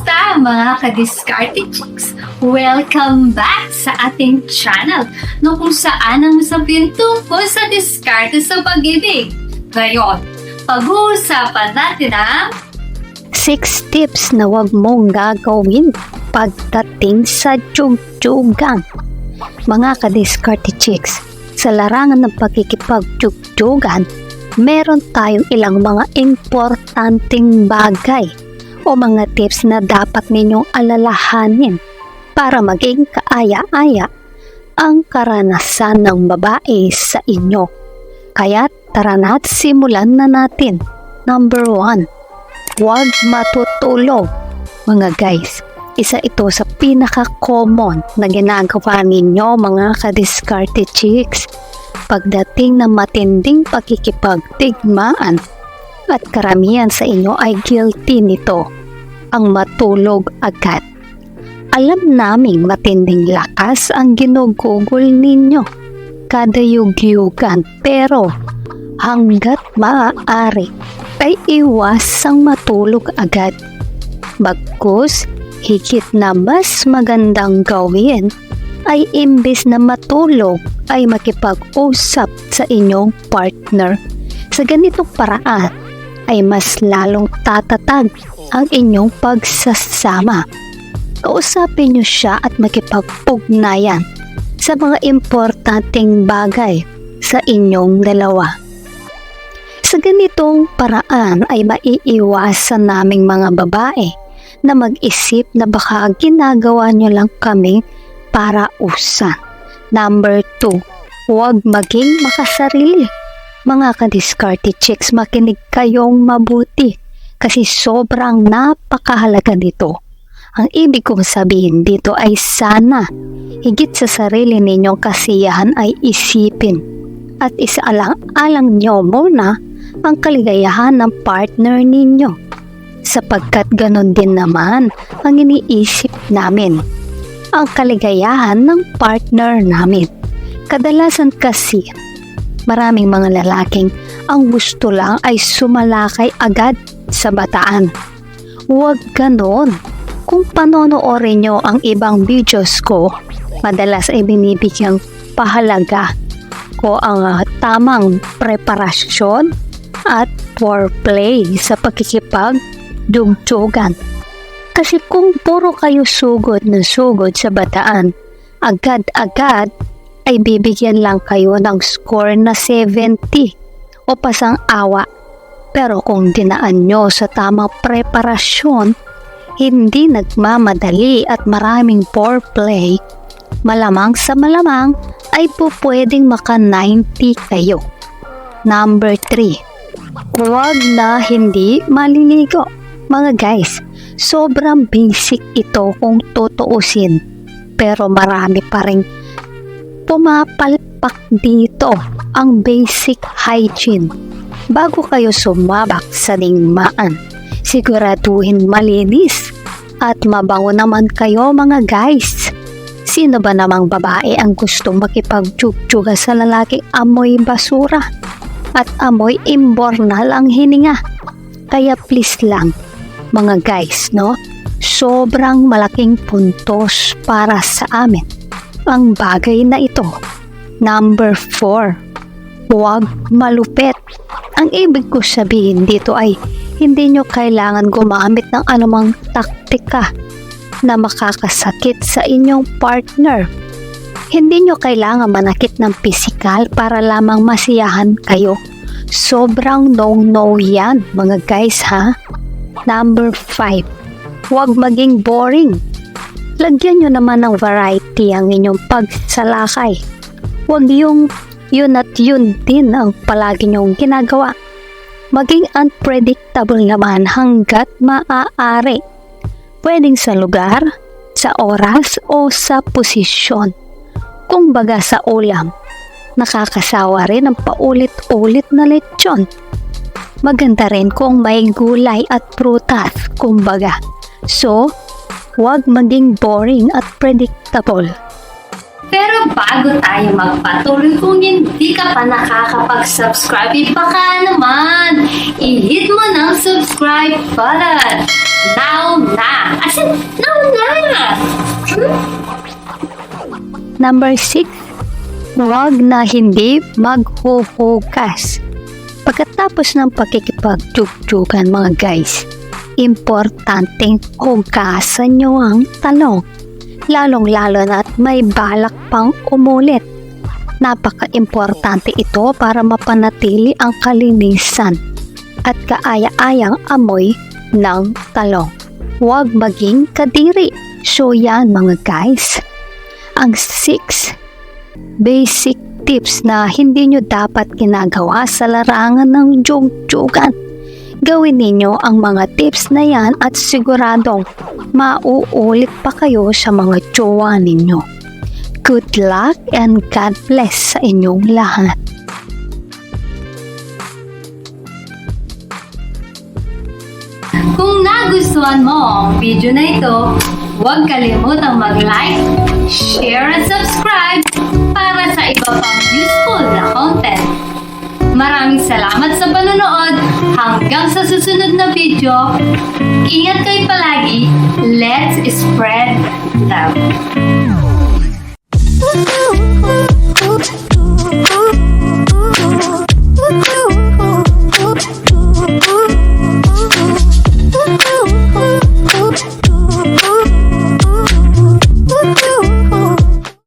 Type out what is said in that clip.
Kamusta mga ka-Diskarte Chicks? Welcome back sa ating channel no kung saan ang usapin tungkol sa diskarte sa pag-ibig. Ngayon, pag-uusapan natin ang 6 tips na wag mong gagawin pagdating sa tiyug-tiyugan. Mga ka-Diskarte Chicks, sa larangan ng pagkikipag-tiyug-tiyugan, meron tayong ilang mga importanteng bagay o mga tips na dapat ninyong alalahanin para maging kaaya-aya ang karanasan ng babae sa inyo. Kaya tara na't simulan na natin. Number 1, huwag matutulog. Mga guys, isa ito sa pinaka-common na ginagawa ninyo mga ka-Diskarte Chicks pagdating ng matinding pakikipagtigmaan, at karamihan sa inyo ay guilty nito, ang matulog agad. Alam naming matinding lakas ang ginugugol ninyo kada yugyugan, pero hanggat maaari ay iwasang matulog agad. Bagkus, higit na mas magandang gawin ay imbes na matulog ay makipag-usap sa inyong partner. Sa ganitong paraan ay mas lalong tatatag ang inyong pagsasama. Kausapin niyo siya at makipag-ugnayan sa mga importanteng bagay sa inyong dalawa. Sa ganitong paraan ay maiiwasan naming mga babae na mag-isip na baka ginagawa niyo lang kami para usan. Number 2, huwag maging makasarili. Mga ka-Diskarte Chicks, makinig kayong mabuti kasi sobrang napakahalaga nito. Ang ibig kong sabihin dito ay sana higit sa sarili ninyong kasiyahan ay isipin at isaalang-alang nyo muna ang kaligayahan ng partner ninyo, sapagkat ganon din naman ang iniisip namin, ang kaligayahan ng partner namin. Kadalasan kasi maraming mga lalaking ang gusto lang ay sumalakay agad sa bataan. Huwag ganon. Kung panonoorin nyo ang ibang videos ko, madalas ay binibigyang pahalaga ko ang tamang preparasyon at foreplay sa pakikipag-tiyug-tiyugan. Kasi kung puro kayo sugod na sugod sa bataan, agad-agad ay bibigyan lang kayo ng score na 70 o pasang-awa. Pero kung dinaan nyo sa tamang preparasyon, hindi nagmamadali at maraming foreplay, malamang sa malamang ay pwedeng maka 90 kayo. Number 3, huwag na hindi maliligo. Mga guys, sobrang basic ito kung tutuusin, pero marami pa rin pumapalpak dito ang basic hygiene. Bago kayo sumabak sa digmaan, siguraduhin malinis at mabango naman kayo mga guys. Sino ba namang babae ang gustong makipag-tiyug-tiyuga sa lalaking amoy basura at amoy imbornal ang hininga? Kaya please lang mga guys, no? Sobrang malaking puntos para sa amin ang bagay na ito. Number 4, huwag malupit. Ang ibig ko sabihin dito ay hindi nyo kailangan gumamit ng anumang taktika na makakasakit sa inyong partner. Hindi nyo kailangan manakit ng pisikal para lamang masiyahan kayo. Sobrang no-no yan mga guys, ha? Number 5, huwag maging boring. Lagyan nyo naman ng variety ang inyong pagsalakay. Huwag yun at yun din ang palagi nyong ginagawa. Maging unpredictable naman hanggat maaari. Pwedeng sa lugar, sa oras, o sa posisyon. Kung baga sa ulam, nakakasawa rin ang paulit-ulit na lechon. Maganda rin kung may gulay at prutas, kumbaga. So, huwag maging boring at predictable. Pero bago tayo magpatuloy, kung hindi ka pa nakakapag-subscribe, baka naman, i-hit mo ng subscribe button. Now na! As in, now na! Number 6. Huwag na hindi maghuhugas. Pagkatapos ng pakikipagtugtugan mga guys, importanteng hugasan nyo ang talong. Lalong-lalo na at may balak pang umulit. Napaka-importante ito para mapanatili ang kalinisan at kaaya-ayang amoy ng talong. Huwag maging kadiri. So yan mga guys. Ang 6 basic tips na hindi nyo dapat ginagawa sa larangan ng jug-jugan. Gawin ninyo ang mga tips na yan at siguradong mauulit pa kayo sa mga jowa ninyo. Good luck and God bless sa inyong lahat. Kung nagustuhan mo ang video na ito, huwag kalimutang mag-like, share at subscribe para sa iba pang useful na content. Maraming salamat sa panonood. Hanggang sa susunod na video. Ingat kayo palagi. Let's spread love.